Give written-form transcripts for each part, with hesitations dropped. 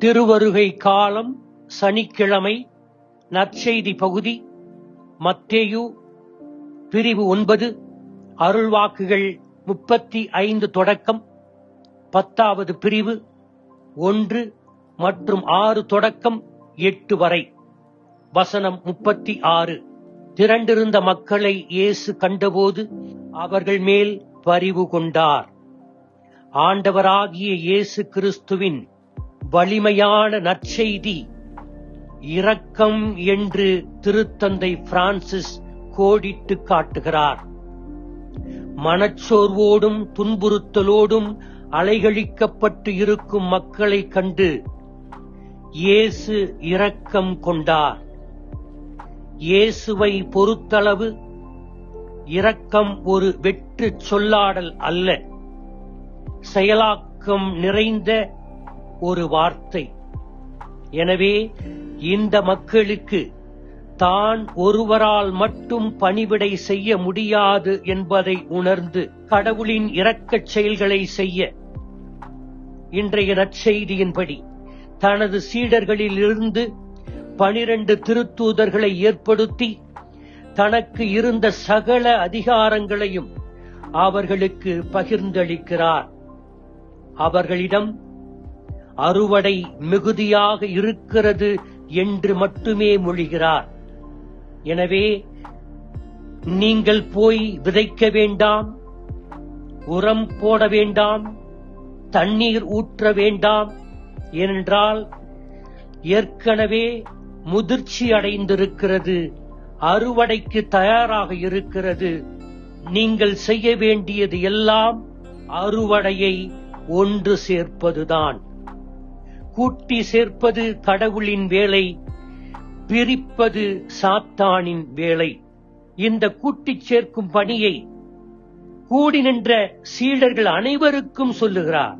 திருவருகை காலம் சனிக்கிழமை. நற்செய்தி பகுதி மத்தேயு பிரிவு 9, அருள்வாக்குகள் 35 தொடக்கம் 10வது பிரிவு 1 மற்றும் 6 தொடக்கம் 8 வரை. வசனம் 36. திரண்டிருந்த மக்களை இயேசு கண்டபோது அவர்கள் மேல் பரிவு கொண்டார். ஆண்டவராகிய இயேசு கிறிஸ்துவின் வலிமையான நற்செய்தி இரக்கம் என்று திருத்தந்தை பிரான்சிஸ் கோடிட்டு காட்டுகிறார். மனச்சோர்வோடும் துன்புறுத்தலோடும் அலைகழிக்கப்பட்டு இருக்கும் மக்களை கண்டு இயேசு இரக்கம் கொண்டார். இயேசுவை பொறுத்தளவு இரக்கம் ஒரு வெற்று சொல்லாடல் அல்ல, செயலாக்கம் நிறைந்த ஒரு வார்த்தை. எனவே இந்த மக்களுக்கு தான் ஒருவரால் மட்டும் பணிவிடை செய்ய முடியாது என்பதை உணர்ந்து கடவுளின் இரக்கச் செயல்களை செய்ய இன்றைய நற்செய்தியின்படி தனது சீடர்களிலிருந்து 12 திருத்தூதர்களை ஏற்படுத்தி தனக்கு இருந்த சகல அதிகாரங்களையும் அவர்களுக்கு பகிர்ந்தளிக்கிறார். அவர்களிடம் அறுவடை மிகுதியாக இருக்கிறது என்று மட்டுமே மொழிகிறார். எனவே நீங்கள் போய் விதைக்க வேண்டாம், உரம் போட வேண்டாம், தண்ணீர் ஊற்ற வேண்டாம், ஏனென்றால் ஏற்கனவே முதிர்ச்சி அடைந்திருக்கிறது, அறுவடைக்கு தயாராக இருக்கிறது. நீங்கள் செய்ய வேண்டியது எல்லாம் அறுவடையை ஒன்று சேர்ப்பதுதான். கூட்டி சேர்ப்பது கடவுளின் வேலை, பிரிப்பது சாத்தானின் வேலை. இந்த கூட்டிச் சேர்க்கும் பணியை கூடி நின்ற சீடர்கள் அனைவருக்கும் சொல்லுகிறார்.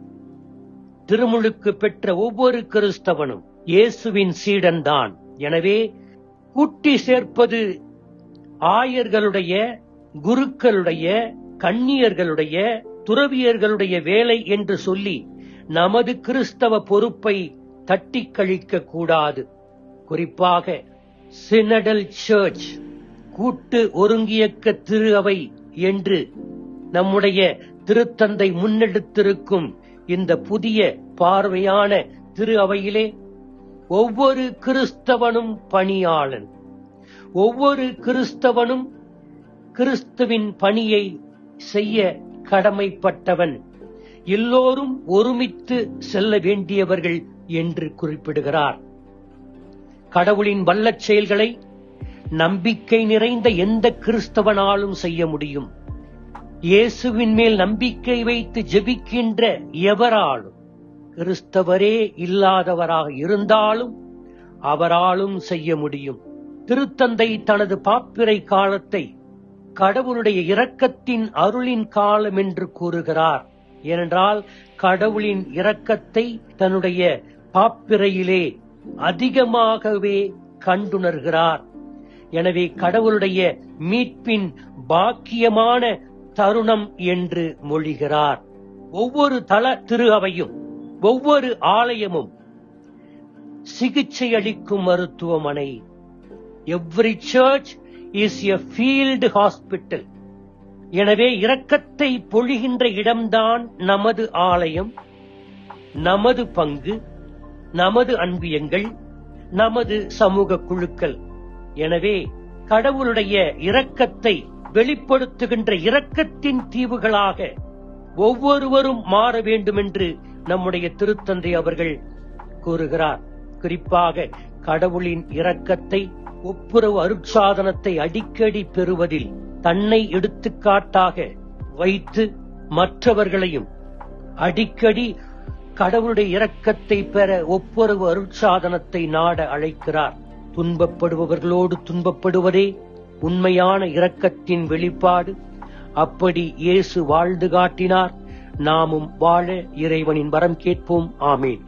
திருமுழுக்கு பெற்ற ஒவ்வொரு கிறிஸ்தவனும் இயேசுவின் சீடன்தான். எனவே கூட்டி சேர்ப்பது ஆயர்களுடைய, குருக்களுடைய, கன்னியர்களுடைய, துறவியர்களுடைய வேலை என்று சொல்லி நமது கிறிஸ்தவ பொறுப்பை தட்டி கழிக்க கூடாது. குறிப்பாக சினடல் சர்ச், கூட்டு ஒருங்கியக்க திரு அவை என்று நம்முடைய திருத்தந்தை முன்னெடுத்திருக்கும் இந்த புதிய பார்வையான திரு அவையிலே ஒவ்வொரு கிறிஸ்தவனும் பணியாளன். ஒவ்வொரு கிறிஸ்தவனும் கிறிஸ்துவின் பணியை செய்ய கடமைப்பட்டவன். எல்லோரும் ஒருமித்து செல்ல வேண்டியவர்கள் என்று குறிப்பிடுகிறார். கடவுளின் வல்லச் செயல்களை நம்பிக்கை நிறைந்த எந்த கிறிஸ்தவனாலும் செய்ய முடியும். இயேசுவின் மேல் நம்பிக்கை வைத்து ஜெபிக்கின்ற எவராலும், கிறிஸ்தவரே இல்லாதவராக இருந்தாலும் அவராலும் செய்ய முடியும். திருத்தந்தை தனது பாப்பிரை காலத்தை கடவுளுடைய இரக்கத்தின் அருளின் காலம் என்று கூறுகிறார். ஏனென்றால் கடவுளின் இரக்கத்தை தன்னுடைய பாப்பிரையிலே அதிகமாகவே கண்டுணர்கிறார். எனவே கடவுளுடைய மீட்பின் பாக்கியமான தருணம் என்று மொழிகிறார். ஒவ்வொரு தல திரு அவையும் ஒவ்வொரு ஆலயமும் சிகிச்சை அளிக்கும் மருத்துவமனை. Every search is a field hospital. எனவே இரக்கத்தை பொழிகின்ற இடம்தான் நமது ஆலயம், நமது பங்கு, நமது அன்பியங்கள், நமது சமூக குழுக்கள். எனவே கடவுளுடைய இரக்கத்தை வெளிப்படுத்துகின்ற இரக்கத்தின் தீவுகளாக ஒவ்வொருவரும் மாற வேண்டும் என்று நம்முடைய திருத்தந்தை அவர்கள் கூறுகிறார். குறிப்பாக கடவுளின் இரக்கத்தை, ஒப்புரவு அருட்சாதனத்தை அடிக்கடி பெறுவதில் தன்னை எடுத்துக்காட்டாக வைத்து மற்றவர்களையும் அடிக்கடி கடவுளுடைய இரக்கத்தை பெற ஒப்புரவு அருட்சாதனத்தை நாட அழைக்கிறார். துன்பப்படுபவர்களோடு துன்பப்படுவதே உண்மையான இரக்கத்தின் வெளிப்பாடு. அப்படி இயேசு வாழ்ந்து காட்டினார். நாமும் வாழ இறைவனின் வரம் கேட்போம். ஆமேன்.